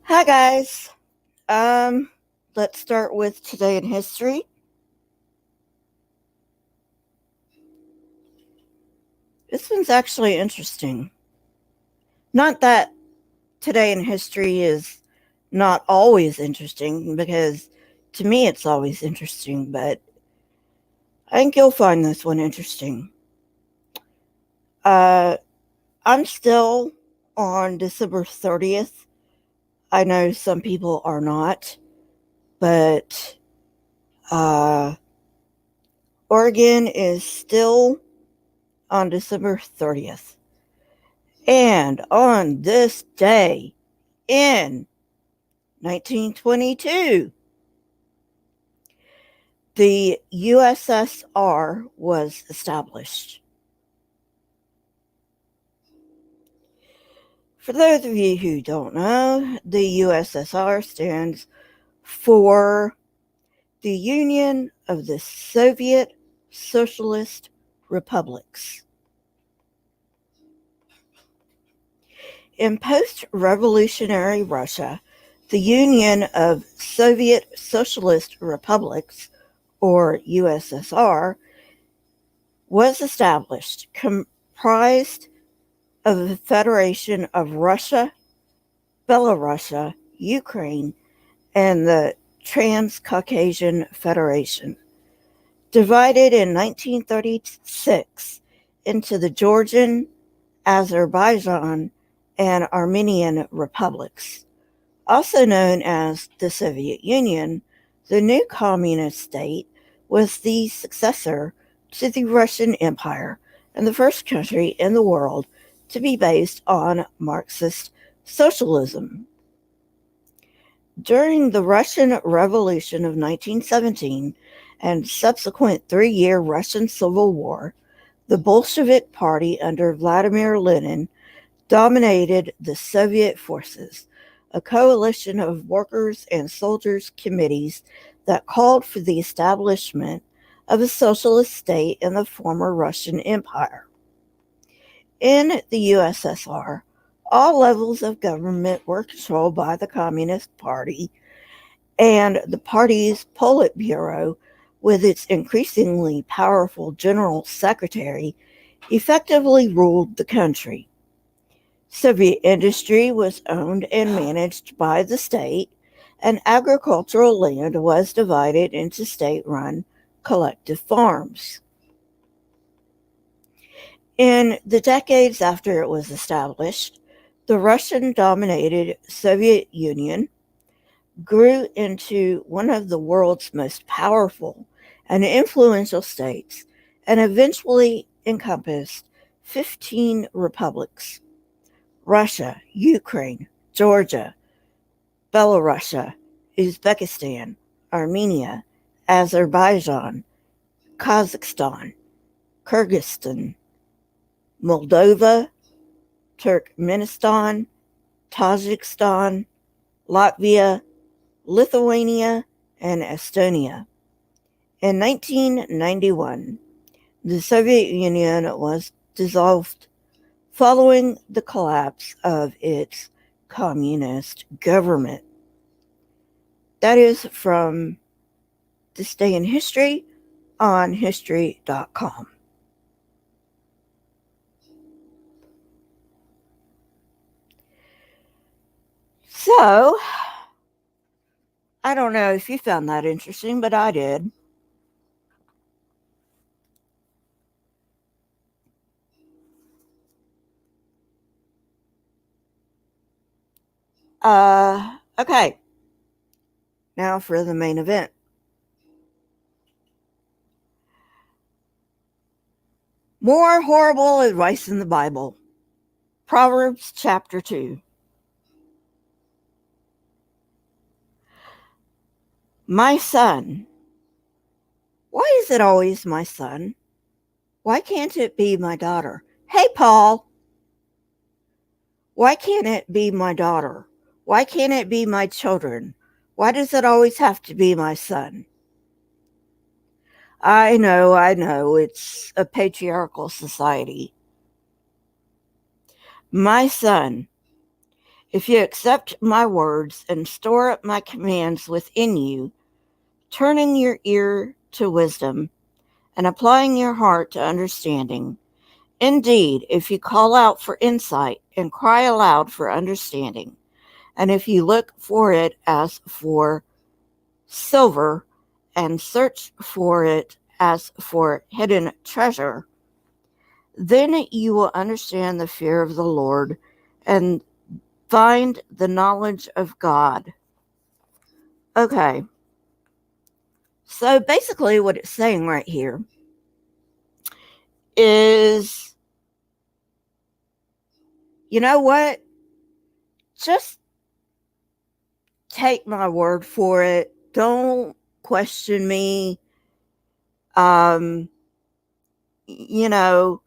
Hi guys. Um let's start with today in history. This one's actually interesting. Not that today in history is not always interesting because to me it's always interesting, but I think you'll find this one interesting. Uh I'm still on December 30th. I know some people are not, but uh Oregon is still on December 30th. And on this day in 1922, the USSR was established. For those of you who don't know, the USSR stands for the Union of the Soviet Socialist Republics. In post revolutionary Russia, the Union of Soviet Socialist Republics, or USSR, was established, comprised of a federation of Russia, Belarus, Ukraine, and the Transcaucasian Federation, divided in 1936 into the Georgian, Azerbaijan, and Armenian republics. Also known as the Soviet Union, the new communist state was the successor to the Russian Empire and the first country in the world to be based on Marxist socialism. During the Russian Revolution of 1917 and subsequent 3-year Russian Civil War, the Bolshevik Party under Vladimir Lenin dominated the Soviet forces, a coalition of workers' and soldiers' committees that called for the establishment of a socialist state in the former Russian Empire. In the USSR, all levels of government were controlled by the Communist Party, and the party's Politburo, with its increasingly powerful General Secretary, effectively ruled the country. Soviet industry was owned and managed by the state, and agricultural land was divided into state-run collective farms. In the decades after it was established, the Russian-dominated Soviet Union grew into one of the world's most powerful and influential states and eventually encompassed 15 republics: Russia, Ukraine, Georgia, Belarus, Uzbekistan, Armenia, Azerbaijan, Kazakhstan, Kyrgyzstan, Moldova, Turkmenistan, Tajikistan, Latvia, Lithuania, and Estonia. In 1991, the Soviet Union was dissolved following the collapse of its communist government. That is from This Day in History on history.com. So, I don't know if you found that interesting, but I did. Okay. Now for the main event. More horrible advice in the Bible. Proverbs chapter 2. My son. Why is it always my son? Why can't it be my daughter? Hey, Paul. Why can't it be my daughter? Why can't it be my children? Why does it always have to be my son? I know, it's a patriarchal society. My son, If you accept my words and store up my commands within you, turning your ear to wisdom and applying your heart to understanding, indeed, if you call out for insight and cry aloud for understanding, and if you look for it as for silver and search for it as for hidden treasure, then you will understand the fear of the Lord and find the knowledge of God. Okay, so basically, what it's saying right here is, you know what? Just take my word for it. Don't question me. Um, you know,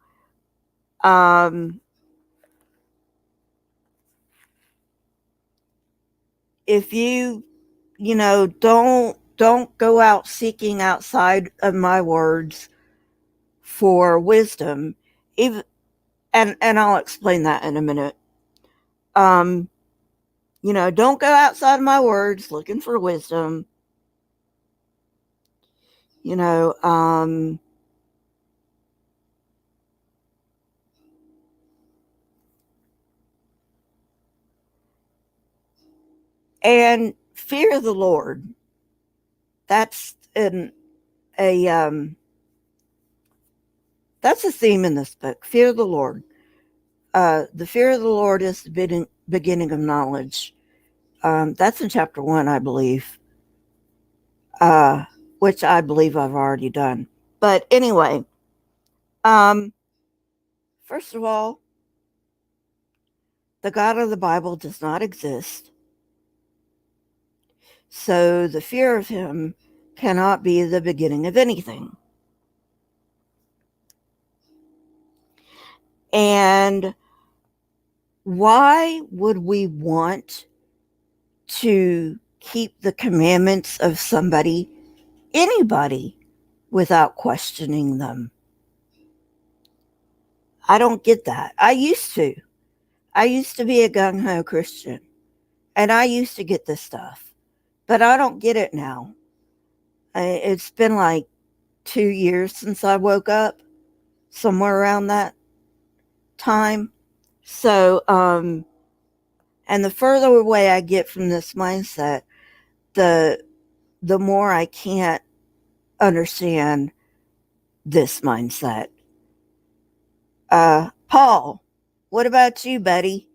um, if don't go out seeking outside of my words for wisdom. Even and I'll explain that in a minute. Um, don't go outside of my words looking for wisdom. You know, and fear the Lord. That's a that's a theme in this book. Fear the Lord. The fear of the Lord is the beginning of knowledge. That's in chapter 1, I believe, uh, which I believe I've already done. But anyway, um, first of all, the God of the Bible does not exist. So the fear of him cannot be the beginning of anything. And why would we want to keep the commandments of anybody, without questioning them? I don't get that. I used to. I used to be a gung ho Christian, and I used to get this stuff, but I don't get it now. It's been like 2 years since I woke up, somewhere around that time. So, and the further away I get from this mindset, the more I can't understand this mindset. Paul, what about you, buddy?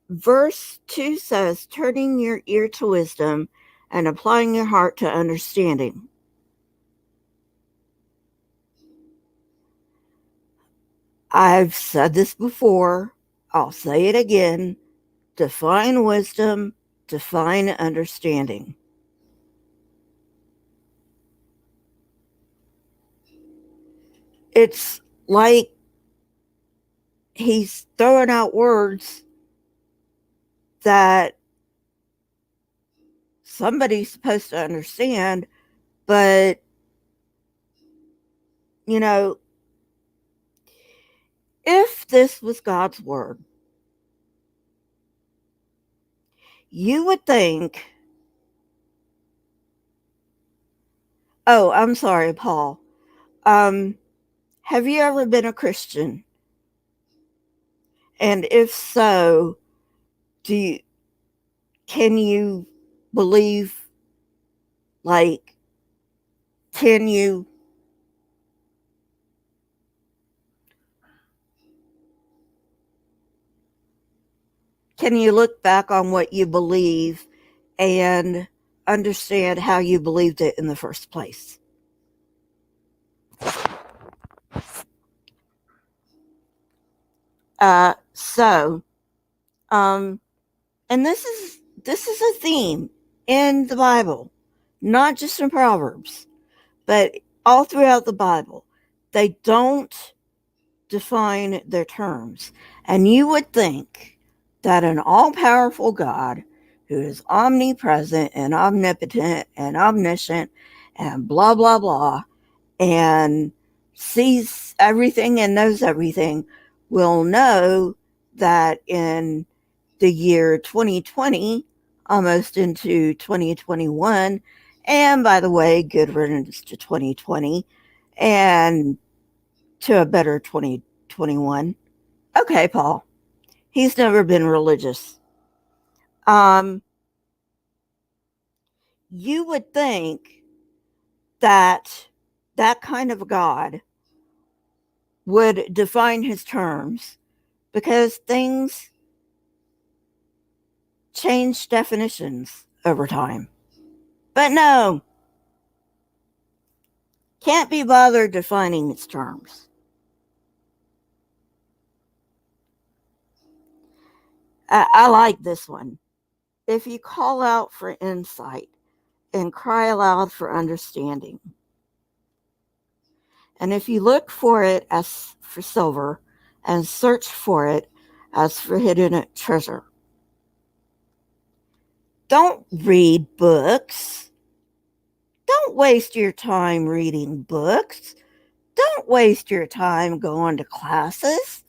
Verse 2 says, turning your ear to wisdom and applying your heart to understanding. I've said this before. I'll say it again. Define wisdom, define understanding. It's like he's throwing out words that somebody's supposed to understand, but, you know, if this was God's word, you would think, oh, I'm sorry, Paul. Have you ever been a Christian? And if so, can you believe, like, can you look back on what you believe and understand how you believed it in the first place? So, um, and this is a theme in the Bible, not just in Proverbs, but all throughout the Bible. They don't define their terms. And you would think that an all powerful God who is omnipresent and omnipotent and omniscient and blah, blah, blah, and sees everything and knows everything will know that in the year 2020, almost into 2021, and by the way, good riddance to 2020 and to a better 2021. Okay, Paul, he's never been religious. Um, you would think that that kind of God would define his terms because things change definitions over time. But no, can't be bothered defining its terms. I like this one. If you call out for insight and cry aloud for understanding, and if you look for it as for silver and search for it as for hidden treasure. Don't read books. Don't waste your time reading books. Don't waste your time going to classes.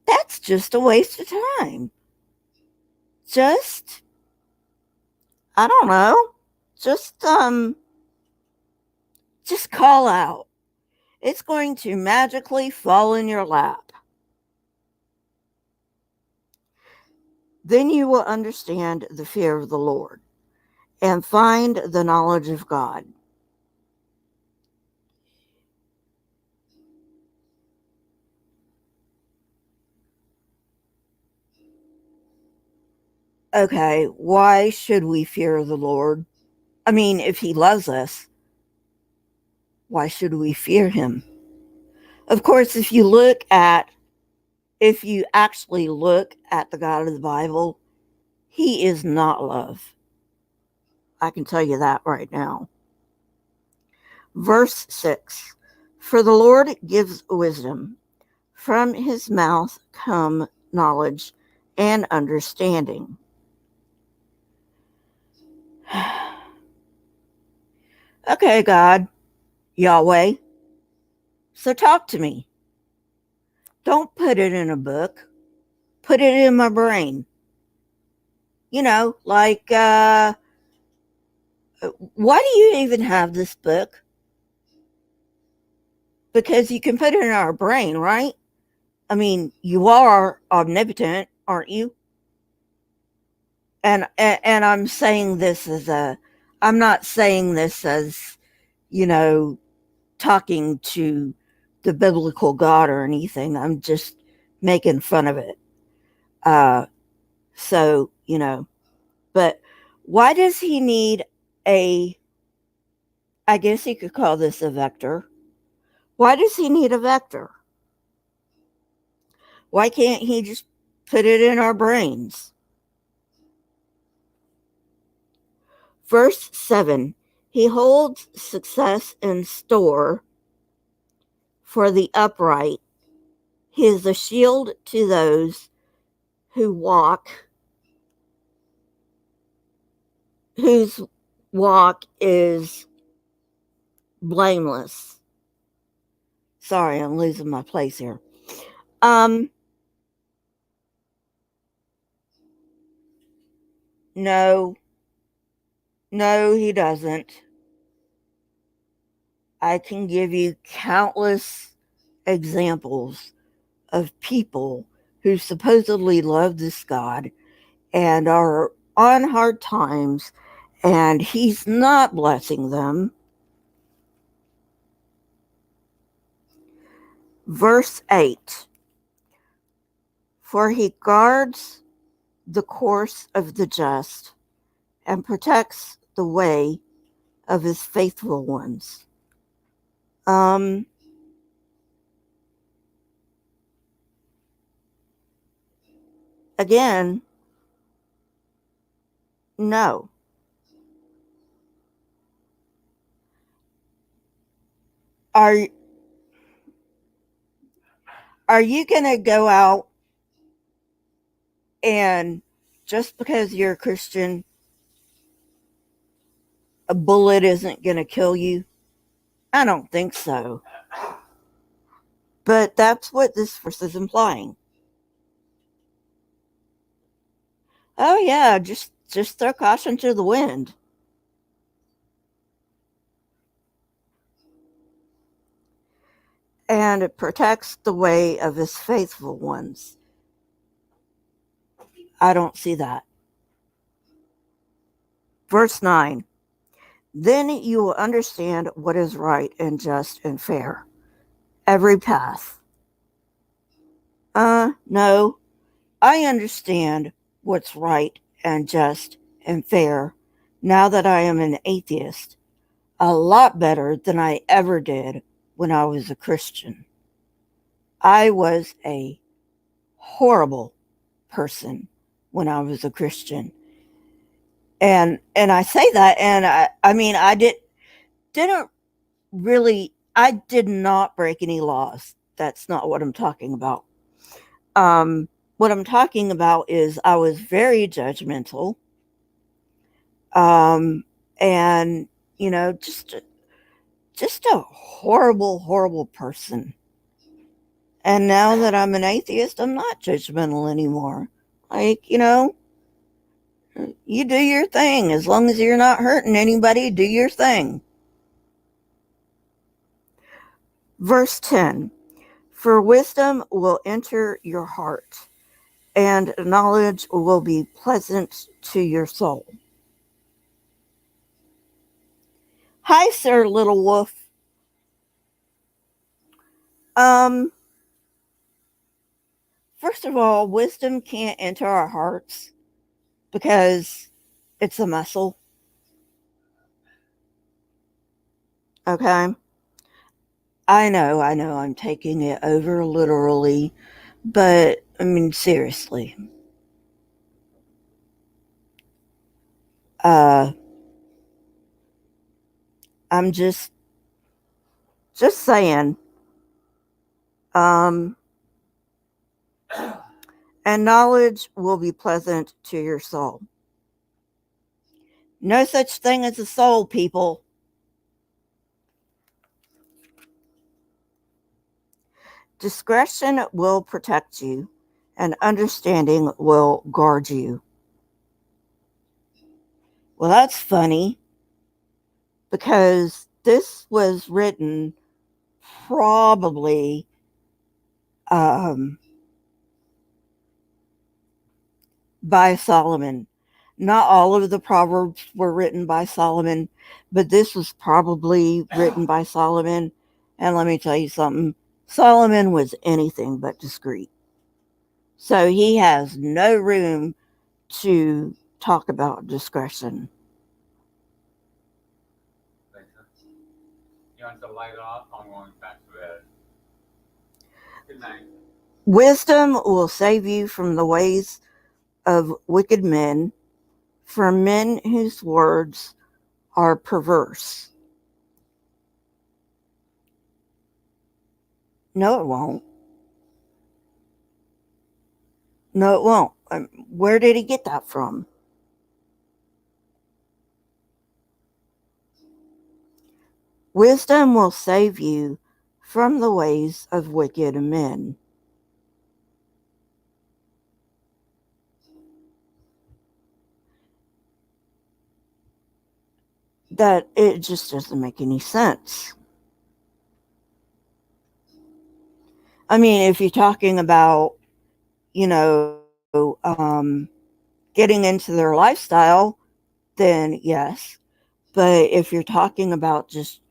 That's just a waste of time. Just, I don't know, just, just call out. It's going to magically fall in your lap. Then you will understand the fear of the Lord and find the knowledge of God. Okay, why should we fear the Lord? I mean, if he loves us, why should we fear him? Of course, if you actually look at the God of the Bible, he is not love. I can tell you that right now. Verse 6, for the Lord gives wisdom. From his mouth come knowledge and understanding. Okay, God, Yahweh, so talk to me. Don't put it in a book. Put it in my brain. You know, like, why do you even have this book? Because you can put it in our brain, right? I mean, you are omnipotent, aren't you? And I'm saying this I'm not saying this as, you know, talking to the biblical God or anything. I'm just making fun of it. Uh, so, you know, but why does he need I guess you could call this a vector. Why does he need a vector? Why can't he just put it in our brains? Verse 7, he holds success in store for the upright. He is a shield to those who whose walk is blameless. Sorry, I'm losing my place here. No, no, he doesn't. I can give you countless examples of people who supposedly love this God and are on hard times, and he's not blessing them. Verse 8, for he guards the course of the just and protects the way of his faithful ones. Again, no. Are are you going to go out and just because you're a Christian a bullet isn't going to kill you? I don't think so. But that's what this verse is implying. Oh yeah, just throw caution to the wind. And it protects the way of his faithful ones. I don't see that. Verse 9. Then you will understand what is right and just and fair. Every path. No. I understand what's right and just and fair now that I am an atheist a lot better than I ever did when I was a Christian. I was a horrible person when I was a Christian. And I say that, and I mean didn't really, I did not break any laws. That's not what I'm talking about. What I'm talking about is I was very judgmental. Um, and just a horrible, horrible person. And now that I'm an atheist, I'm not judgmental anymore. Like, you do your thing. As long as you're not hurting anybody, do your thing. Verse 10. For wisdom will enter your heart, and knowledge will be pleasant to your soul. Hi, Sir Little Wolf. Um, First of all, wisdom can't enter our hearts because it's a muscle. Okay? I know, I'm taking it over literally, but I mean, seriously. Uh, I'm just saying. Um, and knowledge will be pleasant to your soul. No such thing as a soul, people. Discretion will protect you, and understanding will guard you. Well, that's funny because this was written probably um, by Solomon. Not all of the Proverbs were written by Solomon, but this was probably written by Solomon. And let me tell you something, Solomon was anything but discreet. So he has no room to talk about discretion. You want to light off? I'm going back to bed. Good night. Wisdom will save you from the ways of wicked men, from men whose words are perverse. No, it won't. No, it won't. Where did he get that from? Wisdom will save you from the ways of wicked men. That it just doesn't make any sense. I mean, if you're talking about, getting into their lifestyle, then yes. But if you're talking about just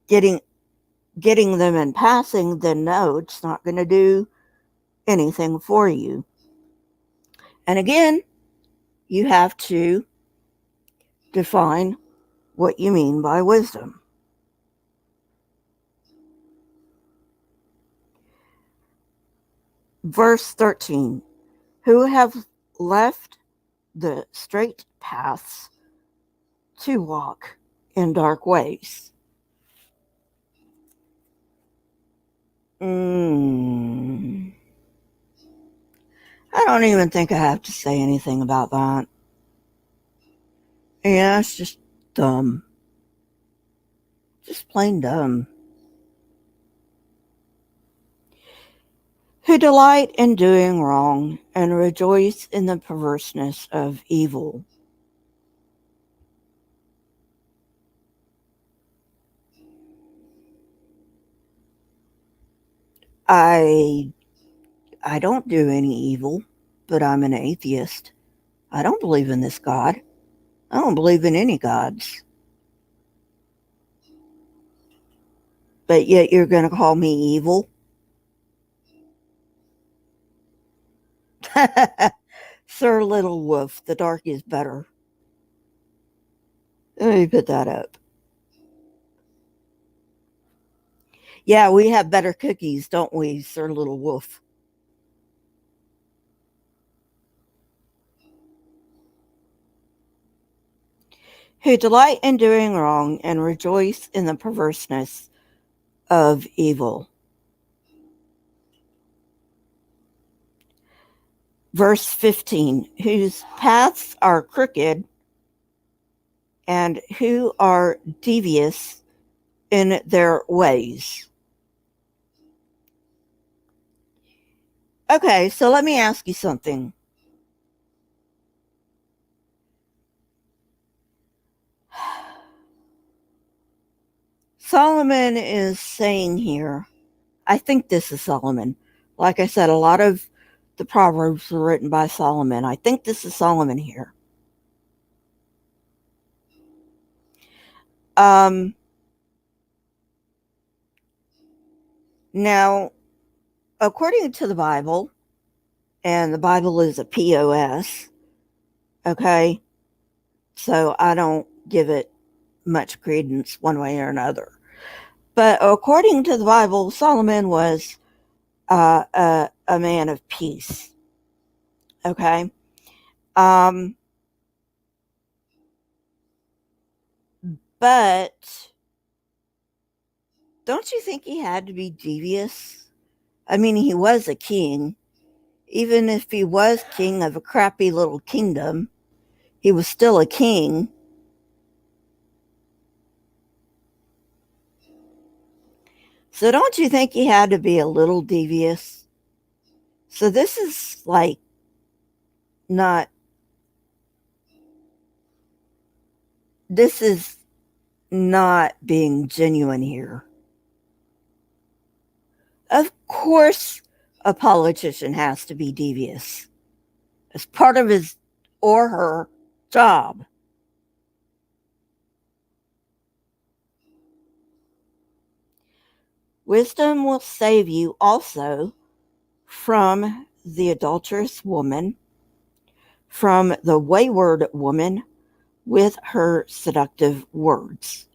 getting getting them in passing, then no, it's not going to do anything for you. And again, you have to define what you mean by wisdom. Verse 13. Who have left the straight paths to walk in dark ways. I don't even think I have to say anything about that. Yeah, it's just dumb. Just plain dumb. Who delight in doing wrong and rejoice in the perverseness of evil. I I don't do any evil, but I'm an atheist. I don't believe in this God. I don't believe in any gods. But yet you're going to call me evil? Sir Little Wolf, the dark is better. Let me put that up. Yeah, we have better cookies, don't we, Sir Little Wolf? Who delight in doing wrong and rejoice in the perverseness of evil. Verse 15, whose paths are crooked and who are devious in their ways. Okay, so let me ask you something. Solomon is saying here, I think this is Solomon. Like I said, a lot of the Proverbs were written by Solomon. I think this is Solomon here. Now, according to the Bible, and the Bible is a POS, okay? So I don't give it much credence one way or another. But according to the Bible, Solomon was a man of peace, okay? But don't you think he had to be devious? I mean, he was a king. Even if he was king of a crappy little kingdom, he was still a king. So don't you think he had to be a little devious? So this is like not, this is not being genuine here. Of course, a politician has to be devious as part of his or her job. Wisdom will save you also from the adulterous woman, from the wayward woman with her seductive words.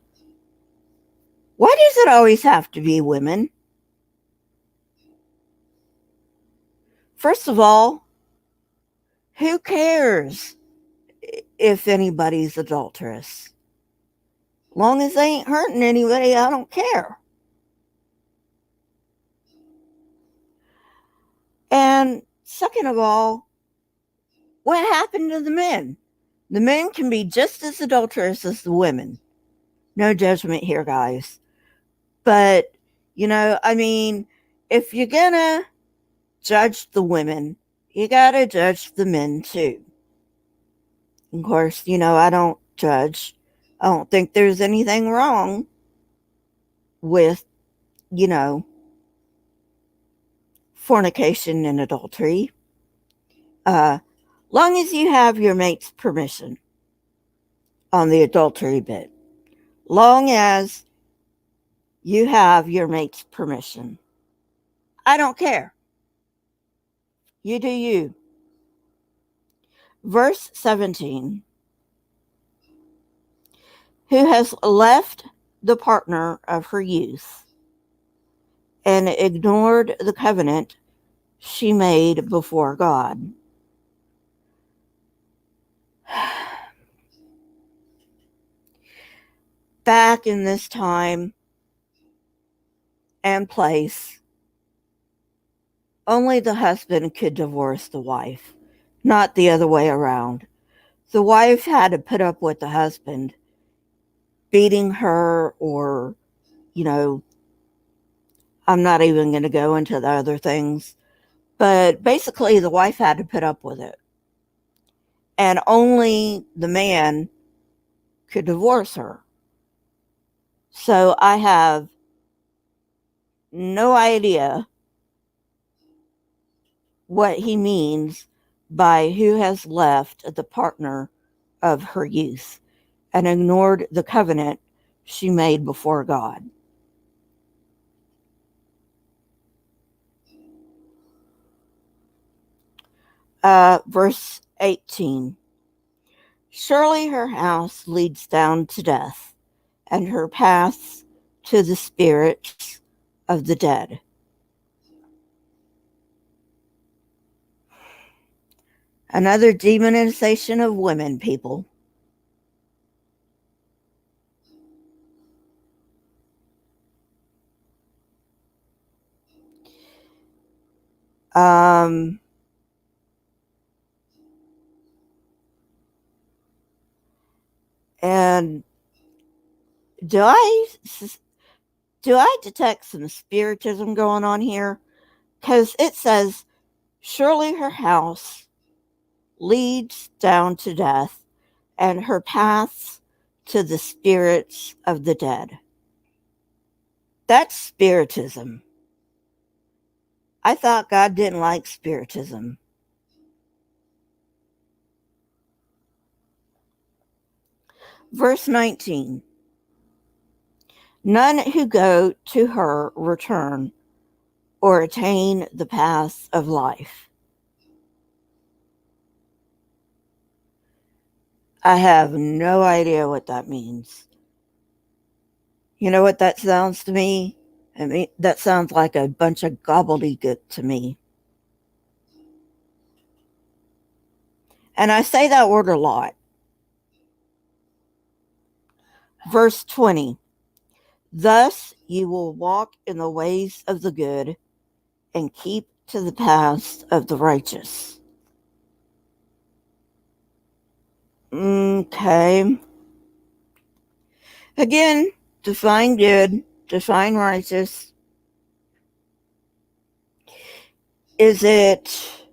Why does it always have to be women? First of all, who cares if anybody's adulterous? Long as they ain't hurting anybody, I don't care. And second of all, what happened to the men? The men can be just as adulterous as the women. No judgment here, guys. But, I mean, if you're gonna judge the women, you gotta judge the men too. Of course, I don't judge. I don't think there's anything wrong with, you know, fornication and adultery. Long as you have your mate's permission on the adultery bit. Long as you have your mate's permission. I don't care. You do you. Verse 17. Who has left the partner of her youth and ignored the covenant she made before God. Back in this time and place, only the husband could divorce the wife, not the other way around. The wife had to put up with the husband beating her, or, you know, I'm not even going to go into the other things. But basically, the wife had to put up with it. And only the man could divorce her. So I have no idea what he means by who has left the partner of her youth and ignored the covenant she made before God. Verse 18. Surely her house leads down to death, and her paths to the spirits of the dead. Another demonization of women, people. Um, and do I do I detect some spiritism going on here? Because it says, surely her house leads down to death, and her paths to the spirits of the dead. That's spiritism. I thought God didn't like spiritism. Verse 19. None who go to her return or attain the paths of life. I have no idea what that means. You know what that sounds to me? I mean, that sounds like a bunch of gobbledygook to me. And I say that word a lot. Verse 20. Thus you will walk in the ways of the good and keep to the paths of the righteous. Okay. Again, define good, define righteous. Is it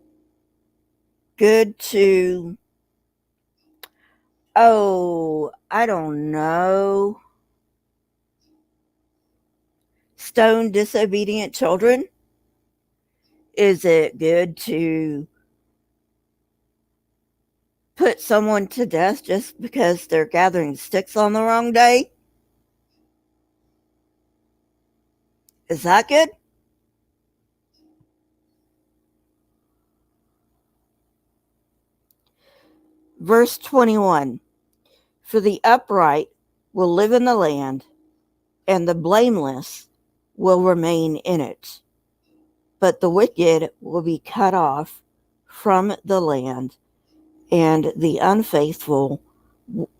good to, I don't know, stone disobedient children? Is it good to put someone to death just because they're gathering sticks on the wrong day? Is that good? Verse 21. For the upright will live in the land, and the blameless will remain in it. But the wicked will be cut off from the land, and the unfaithful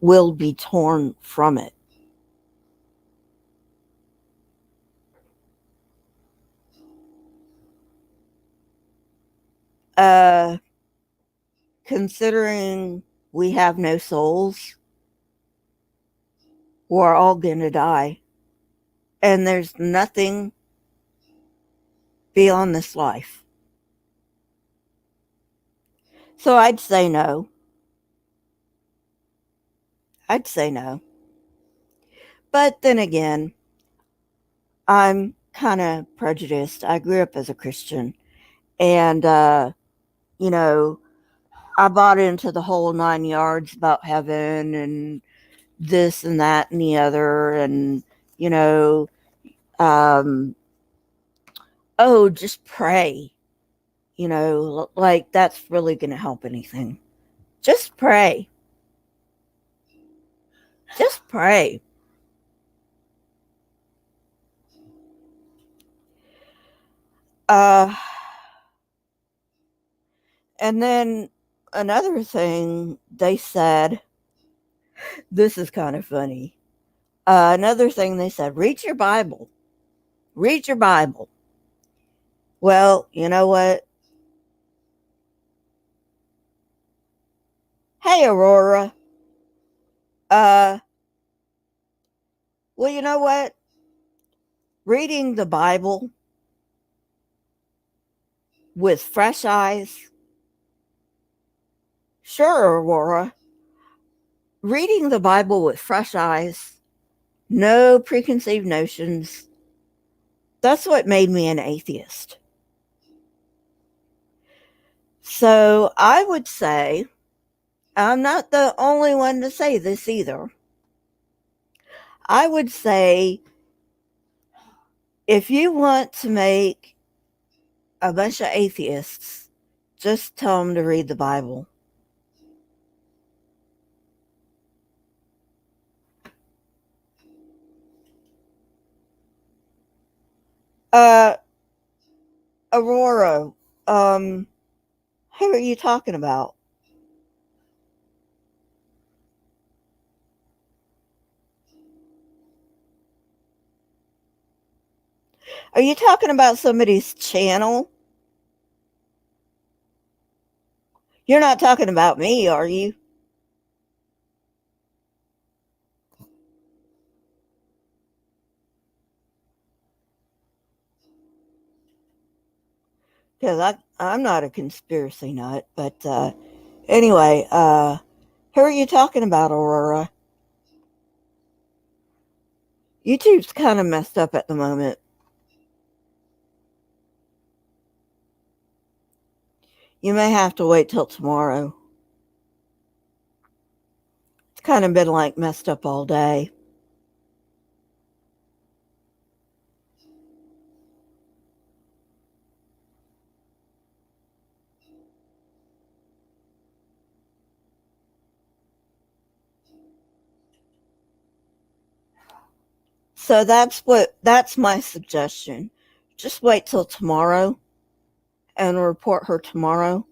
will be torn from it. Uh, Considering we have no souls, we're all going to die. And there's nothing beyond this life. So I'd say no. I'd say no. But then again, I'm kind of prejudiced. I grew up as a Christian. And, you know, I bought into the whole 9 yards about heaven and this and that and the other. And, you know, um, just pray. You know, like that's really going to help anything. Just pray. Just pray. Uh, and then another thing they said, this is kind of funny. Another thing they said, read your Bible. Read your Bible. Well, you know what? Hey, Aurora. Uh, Well, you know what? Reading the Bible with fresh eyes, sure, Aurora. Reading the Bible with fresh eyes, no preconceived notions, that's what made me an atheist. So I would say, I'm not the only one to say this either. I would say if you want to make a bunch of atheists, just tell them to read the Bible. Uh, Aurora, who are you talking about? Are you talking about somebody's channel? You're not talking about me, are you? Because I'm not a conspiracy nut. But anyway, who are you talking about, Aurora? YouTube's kind of messed up at the moment. You may have to wait till tomorrow. It's kind of been like messed up all day. So that's my suggestion. Just wait till tomorrow and report her tomorrow.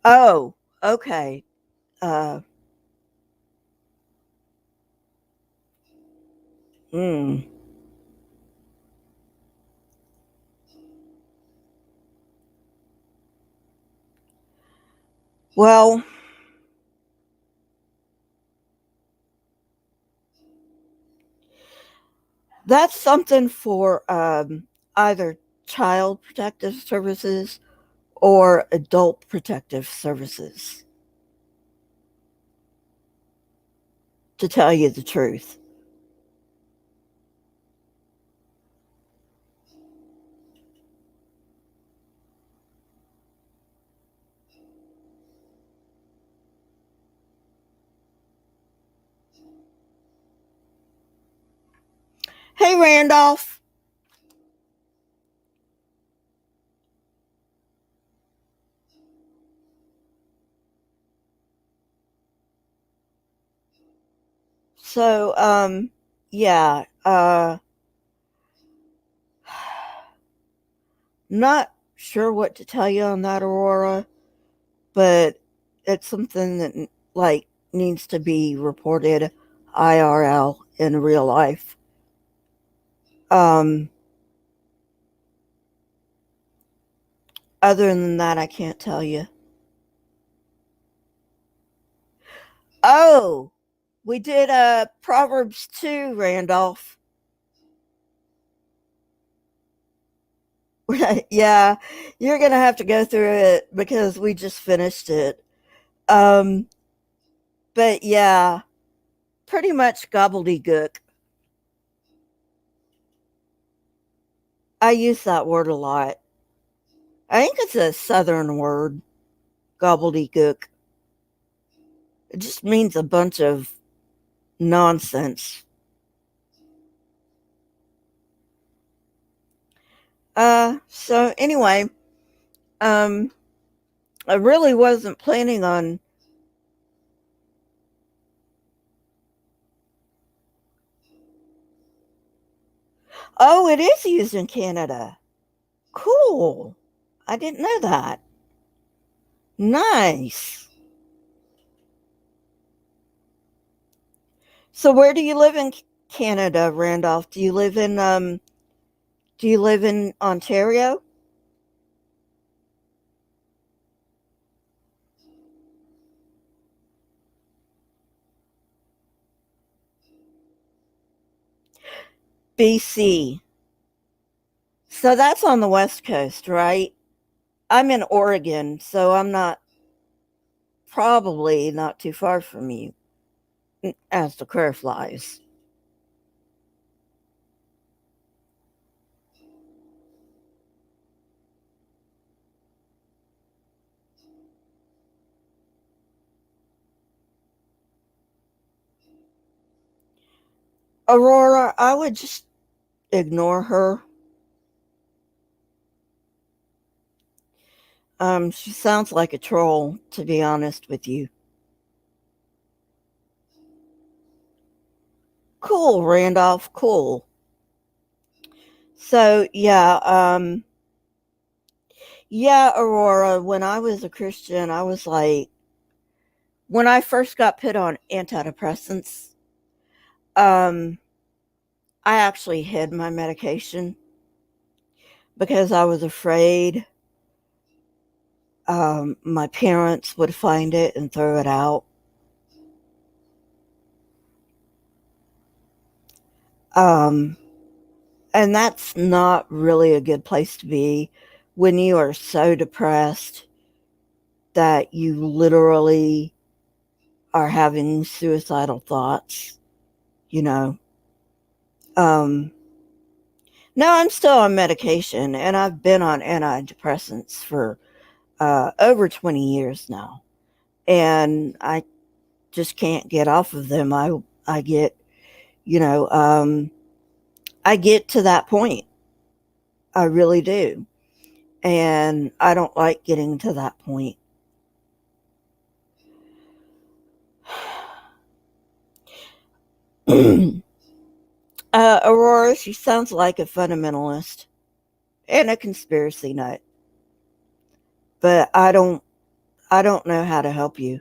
Oh, okay. Uh, mm. Well, that's something for either child protective services or adult protective services, to tell you the truth. Hey, Randolph. So, yeah, not sure what to tell you on that, Aurora, but it's something that like needs to be reported IRL in real life. Um, Other than that, I can't tell you. Oh, we did Proverbs 2, Randolph. Yeah, you're gonna have to go through it because we just finished it. Um, but yeah, pretty much gobbledygook. I use that word a lot. I think it's a southern word, gobbledygook. It just means a bunch of nonsense. So anyway, um, I really wasn't planning on. Oh, it is used in Canada. Cool. I didn't know that. Nice. So where do you live in Canada, Randolph? Do you live in Ontario? BC. So that's on the West Coast, right? I'm in Oregon, so I'm not probably not too far from you as the crow flies. Aurora, I would just ignore her. She sounds like a troll, to be honest with you. Cool, Randolph, cool. So yeah, Aurora, when I was a Christian, I was like, when I first got put on antidepressants, um, I actually hid my medication because I was afraid my parents would find it and throw it out. Um, and that's not really a good place to be when you are so depressed that you literally are having suicidal thoughts, you know. Um, no, I'm still on medication and I've been on antidepressants for over 20 years now. And I just can't get off of them. I get, you know, I get to that point. I really do. And I don't like getting to that point. Aurora, she sounds like a fundamentalist and a conspiracy nut, but I don't know how to help you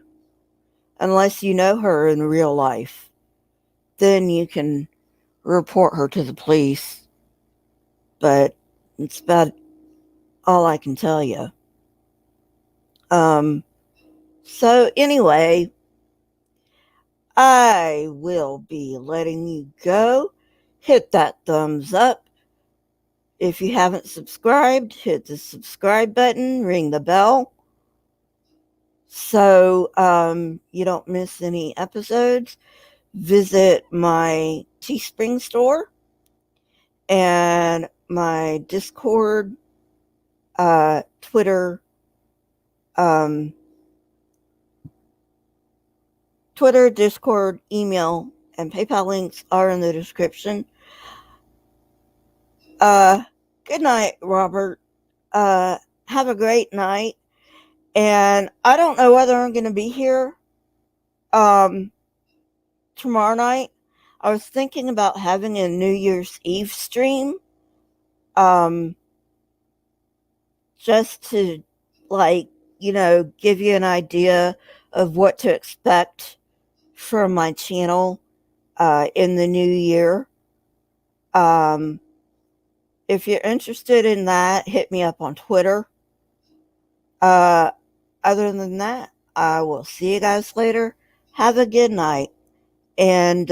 unless you know her in real life. Then you can report her to the police, but it's about all I can tell you. Um, so anyway, I will be letting you go. Hit that thumbs up. If you haven't subscribed, hit the subscribe button, ring the bell so you don't miss any episodes. Visit my Teespring store and my Discord, Twitter, um, Discord, email, and PayPal links are in the description. Uh, Good night, Robert. Have a great night. And I don't know whether I'm going to be here um, tomorrow night. I was thinking about having a New Year's Eve stream um, just to, like, give you an idea of what to expect from my channel in the new year. Um, if you're interested in that, hit me up on Twitter. Uh, Other than that, I will see you guys later. Have a good night. And,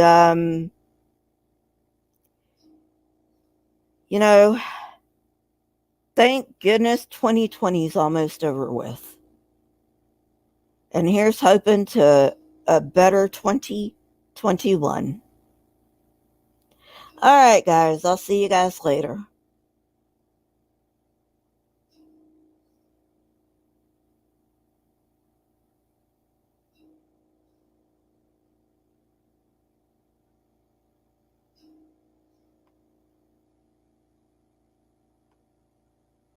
you know, thank goodness 2020 is almost over with. And here's hoping to a better 2021. All right, guys, I'll see you guys later.